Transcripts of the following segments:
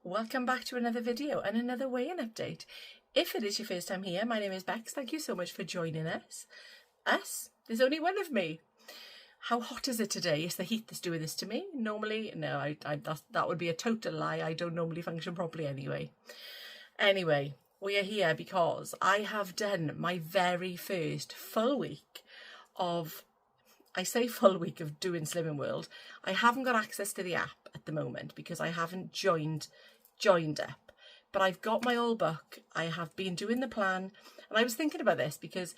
Welcome back to another video and another weigh-in update. If it is your first time here, my name is Bex. Thank you so much for joining us. There's only one of me. How hot is it today? It's the heat that's doing this to me. Normally, no, that would be a total lie. I don't normally function properly anyway. Anyway, we are here because I have done my very first full week of, I say full week of doing Slimming World. I haven't got access to the app at the moment because I haven't joined up, but I've got my old book. I have been doing the plan, and I was thinking about this because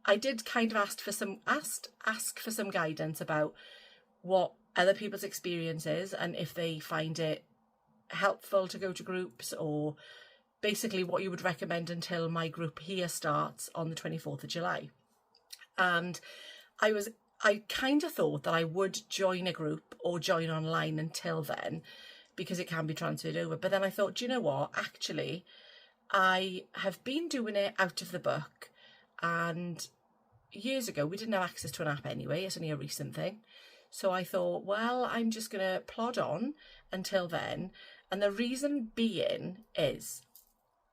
I did kind of ask for some guidance about what other people's experience is and if they find it helpful to go to groups, or basically what you would recommend until my group here starts on the 24th of July. And I kind of thought that I would join a group or join online until then, because it can be transferred over. But then I thought, do you know what? Actually, I have been doing it out of the book. And years ago, we didn't have access to an app anyway. It's only a recent thing. So I thought, well, I'm just going to plod on until then. And the reason being is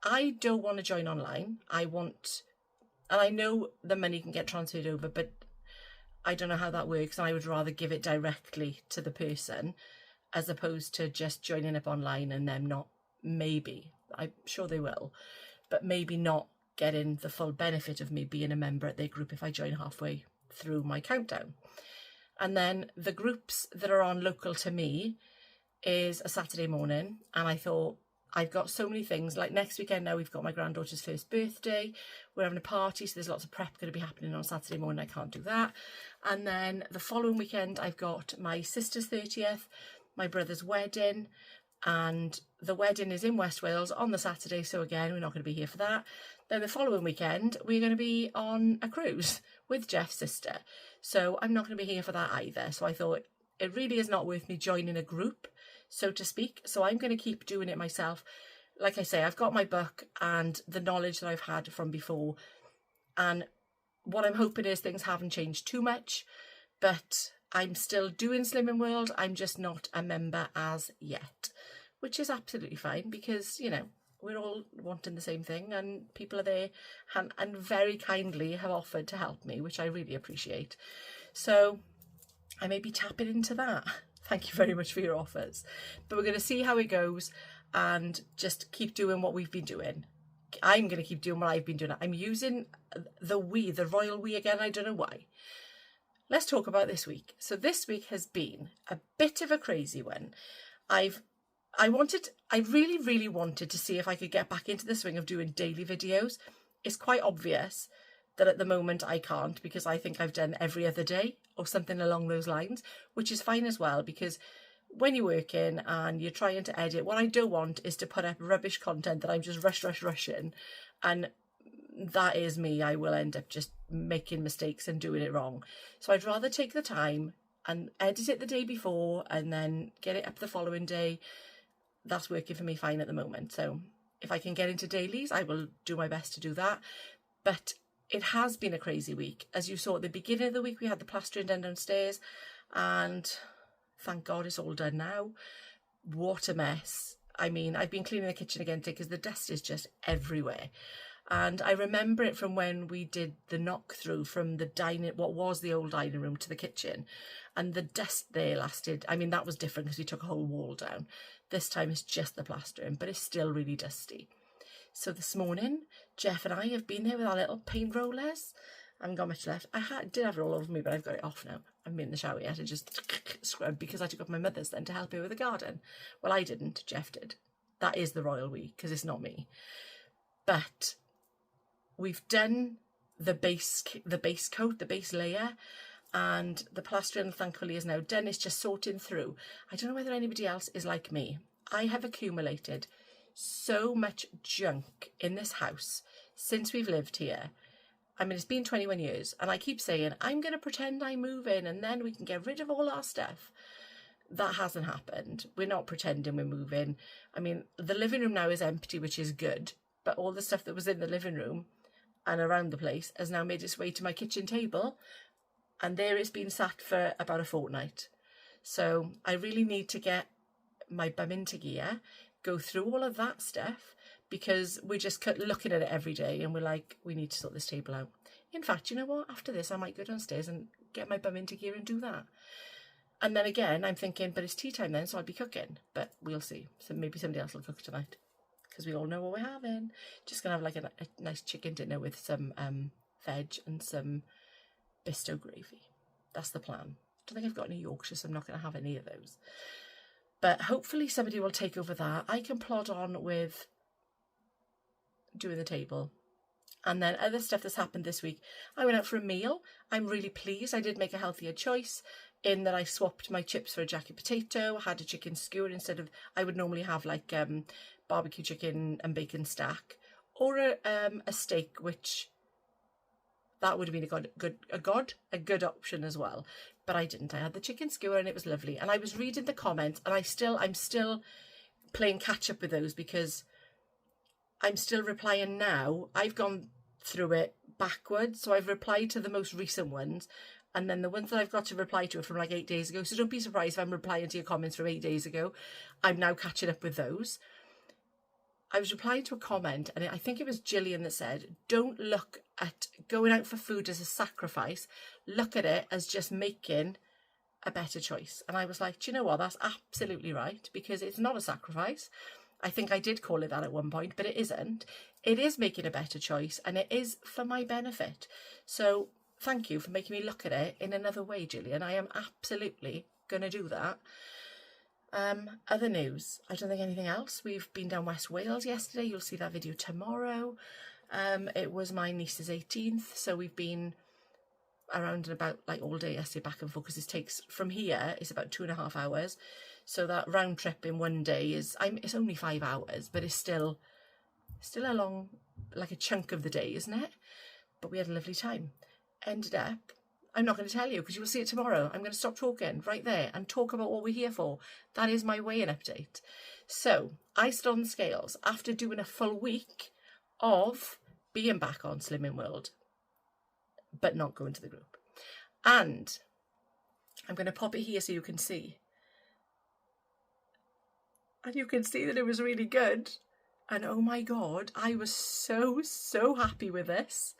I don't want to join online. And I know the money can get transferred over, but I don't know how that works. And I would rather give it directly to the person as opposed to just joining up online and them not, maybe, I'm sure they will, but maybe not getting the full benefit of me being a member at their group if I join halfway through my countdown. And then the groups that are on local to me is a Saturday morning, and I thought, I've got so many things, like next weekend now we've got my granddaughter's first birthday, we're having a party, so there's lots of prep going to be happening on Saturday morning. I can't do that. And then the following weekend I've got my sister's 30th, my brother's wedding, and the wedding is in West Wales on the Saturday, so again, we're not going to be here for that. Then the following weekend, we're going to be on a cruise with Jeff's sister, so I'm not going to be here for that either. So I thought it really is not worth me joining a group, so to speak, so I'm going to keep doing it myself. Like I say, I've got my book and the knowledge that I've had from before, and what I'm hoping is things haven't changed too much, but I'm still doing Slimming World. I'm just not a member as yet, which is absolutely fine because, you know, we're all wanting the same thing, and people are there and very kindly have offered to help me, which I really appreciate. So I may be tapping into that. Thank you very much for your offers. But we're going to see how it goes and just keep doing what we've been doing. I'm going to keep doing what I've been doing. I'm using the royal we again. I don't know why. Let's talk about this week. So this week has been a bit of a crazy one. I really, really wanted to see if I could get back into the swing of doing daily videos. It's quite obvious that at the moment I can't, because I think I've done every other day or something along those lines, which is fine as well, because when you're working and you're trying to edit, what I don't want is to put up rubbish content that I'm just rushing, and that is me. I will end up just making mistakes and doing it wrong. So I'd rather take the time and edit it the day before and then get it up the following day. That's working for me fine at the moment. So if I can get into dailies, I will do my best to do that. But it has been a crazy week. As you saw at the beginning of the week, we had the plastering done downstairs, and thank God it's all done now. What a mess. I mean, I've been cleaning the kitchen again today because the dust is just everywhere. And I remember it from when we did the knock through from the what was the old dining room to the kitchen. And the dust there lasted, I mean, that was different because we took a whole wall down. This time it's just the plastering, but it's still really dusty. So this morning, Jeff and I have been there with our little paint rollers. I haven't got much left. Did have it all over me, but I've got it off now. I'm in the shower yet. I just scrubbed because I took off my mother's then to help her with the garden. Well, I didn't. Jeff did. That is the royal we, because it's not me. But we've done the base coat, the base layer, and the plastering thankfully is now done. It's just sorting through. I don't know whether anybody else is like me. I have accumulated so much junk in this house since we've lived here. I mean, it's been 21 years, and I keep saying, I'm going to pretend I move in and then we can get rid of all our stuff. That hasn't happened. We're not pretending we're moving. I mean, the living room now is empty, which is good, but all the stuff that was in the living room and around the place has now made its way to my kitchen table, and there it's been sat for about a fortnight. So I really need to get my bum into gear, go through all of that stuff, because we're just looking at it every day and we're like, we need to sort this table out. In fact, you know what? After this, I might go downstairs and get my bum into gear and do that. And then again, I'm thinking, but it's tea time then, so I'll be cooking. But we'll see. So maybe somebody else will cook tonight, because we all know what we're having. Just going to have like a nice chicken dinner with some veg and some Bisto gravy. That's the plan. I don't think I've got any Yorkshire, so I'm not going to have any of those. But hopefully somebody will take over that. I can plod on with doing the table. And then other stuff that's happened this week. I went out for a meal. I'm really pleased. I did make a healthier choice in that I swapped my chips for a jacket potato, had a chicken skewer instead of, I would normally have like barbecue chicken and bacon stack, or a steak, which that would have been a good option as well. But I didn't. I had the chicken skewer and it was lovely. And I was reading the comments, and I'm still playing catch up with those, because I'm still replying now. I've gone through it backwards, so I've replied to the most recent ones, and then the ones that I've got to reply to are from like 8 days ago. So don't be surprised if I'm replying to your comments from 8 days ago. I'm now catching up with those. I was replying to a comment, and I think it was Gillian that said, don't look at going out for food as a sacrifice. Look at it as just making a better choice. And I was like, do you know what? That's absolutely right, because it's not a sacrifice. I think I did call it that at one point, but it isn't. It is making a better choice, and it is for my benefit. So thank you for making me look at it in another way, Gillian. I am absolutely going to do that. Other news, I don't think anything else. We've been down West Wales yesterday. You'll see that video tomorrow. It was my niece's 18th, so we've been around and about like all day yesterday, back and forth, because it takes from here, it's about 2.5 hours. So that round trip in one day it's only 5 hours, but it's still a long, like a chunk of the day, isn't it? But we had a lovely time. Ended up, I'm not going to tell you because you will see it tomorrow. I'm going to stop talking right there and talk about what we're here for. That is my weigh-in update. So I stood on the scales after doing a full week of being back on Slimming World, but not going to the group. And I'm going to pop it here so you can see. And you can see that it was really good. And oh my God, I was so happy with this.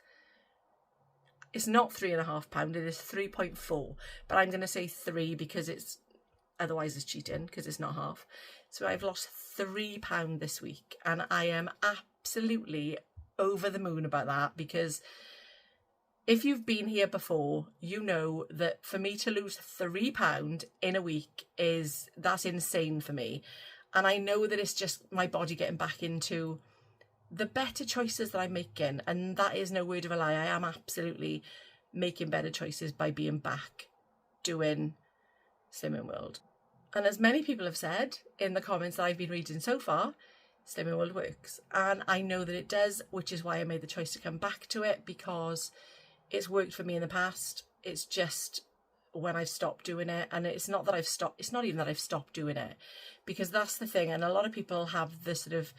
It's not 3.5 pounds, it is 3.4. But I'm going to say 3 because otherwise it's cheating, because it's not half. So I've lost £3 this week. And I am absolutely over the moon about that, because if you've been here before, you know that for me to lose £3 in a week that's insane for me. And I know that it's just my body getting back into the better choices that I'm making. And that is no word of a lie. I am absolutely making better choices by being back doing Slimming World. And as many people have said in the comments that I've been reading so far, Slimming World works. And I know that it does, which is why I made the choice to come back to it, because it's worked for me in the past. It's just when I've stopped doing it, and it's not even that I've stopped doing it, because that's the thing. And a lot of people have this sort of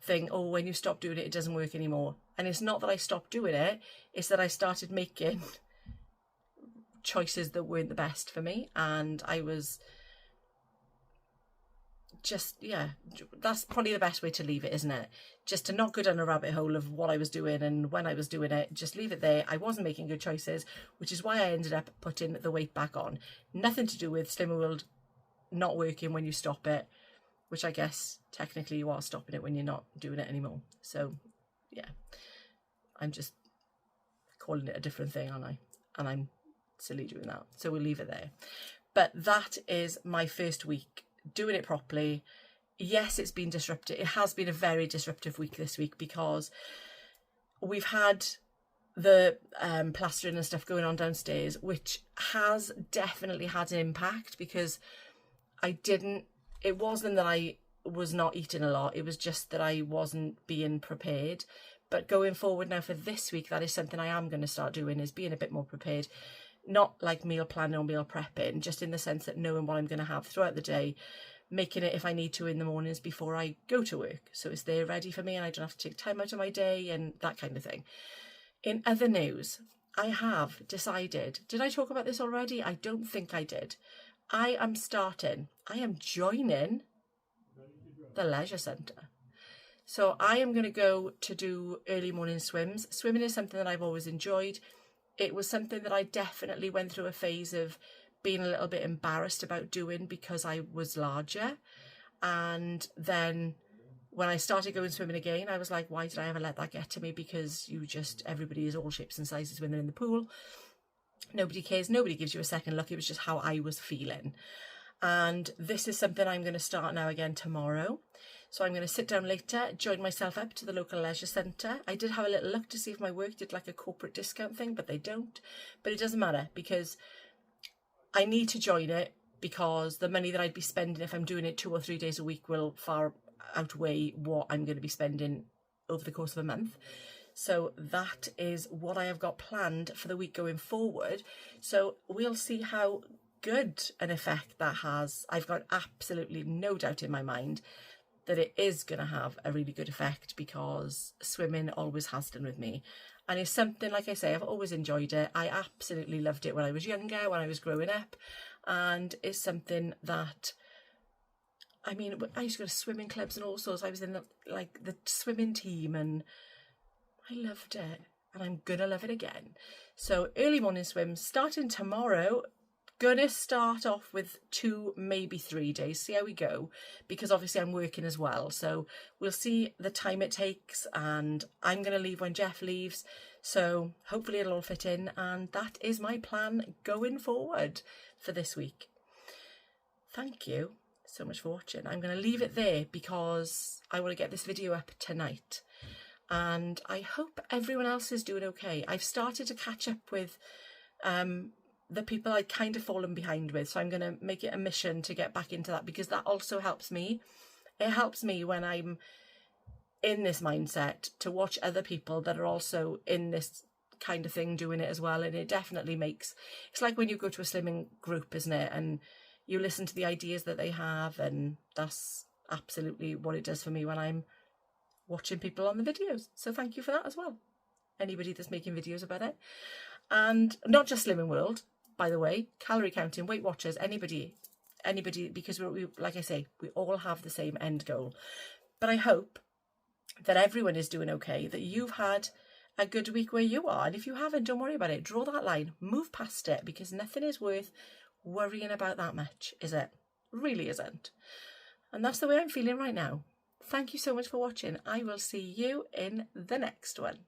thing, oh, when you stop doing it, it doesn't work anymore. And it's not that I stopped doing it, it's that I started making choices that weren't the best for me. And I was just, yeah, that's probably the best way to leave it, isn't it? Just to not go down a rabbit hole of what I was doing and when I was doing it, just leave it there. I wasn't making good choices, which is why I ended up putting the weight back on. Nothing to do with Slimming World not working when you stop it, which I guess technically you are stopping it when you're not doing it anymore. So yeah, I'm just calling it a different thing, aren't I? And I'm silly doing that. So we'll leave it there. But that is my first week doing it properly. Yes, it's been disruptive. It has been a very disruptive week this week, because we've had the plastering and stuff going on downstairs, which has definitely had an impact, because it wasn't that I was not eating a lot, it was just that I wasn't being prepared. But going forward now for this week, that is something I am going to start doing, is being a bit more prepared. Not like meal planning or meal prepping, just in the sense that knowing what I'm going to have throughout the day, making it if I need to in the mornings before I go to work, so it's there ready for me and I don't have to take time out of my day and that kind of thing. In other news, I have decided, did I talk about this already? I don't think I did. I am joining the leisure centre. So I am going to go to do early morning swims. Swimming is something that I've always enjoyed. It was something that I definitely went through a phase of being a little bit embarrassed about doing because I was larger. And then when I started going swimming again, I was like, why did I ever let that get to me? Because everybody is all shapes and sizes when they're in the pool. Nobody cares. Nobody gives you a second look. It was just how I was feeling. And this is something I'm going to start now again tomorrow. So I'm going to sit down later, join myself up to the local leisure centre. I did have a little look to see if my work did like a corporate discount thing, but they don't. But it doesn't matter because I need to join it, because the money that I'd be spending if I'm doing it 2 or 3 days a week will far outweigh what I'm going to be spending over the course of a month. So that is what I have got planned for the week going forward. So we'll see how good an effect that has. I've got absolutely no doubt in my mind that it is going to have a really good effect, because swimming always has done with me. And it's something, like I say, I've always enjoyed it. I absolutely loved it when I was younger, when I was growing up. And it's something that, I mean, I used to go to swimming clubs and all sorts. I was in the swimming team, and I loved it. And I'm going to love it again. So early morning swims starting tomorrow. Gonna start off with 2, maybe 3 days, see how we go, because obviously I'm working as well, so we'll see the time it takes, and I'm gonna leave when Jeff leaves, so hopefully it'll all fit in, and that is my plan going forward for this week. Thank you so much for watching. I'm gonna leave it there because I want to get this video up tonight, and I hope everyone else is doing okay. I've started to catch up with the people I'd kind of fallen behind with. So I'm going to make it a mission to get back into that, because that also helps me. It helps me when I'm in this mindset to watch other people that are also in this kind of thing doing it as well. And it definitely makes, it's like when you go to a slimming group, isn't it? And you listen to the ideas that they have, and that's absolutely what it does for me when I'm watching people on the videos. So thank you for that as well. Anybody that's making videos about it. And not just Slimming World, by the way, calorie counting, Weight Watchers, anybody, because we, like I say, we all have the same end goal. But I hope that everyone is doing okay, that you've had a good week where you are. And if you haven't, don't worry about it. Draw that line, move past it, because nothing is worth worrying about that much, is it? Really isn't. And that's the way I'm feeling right now. Thank you so much for watching. I will see you in the next one.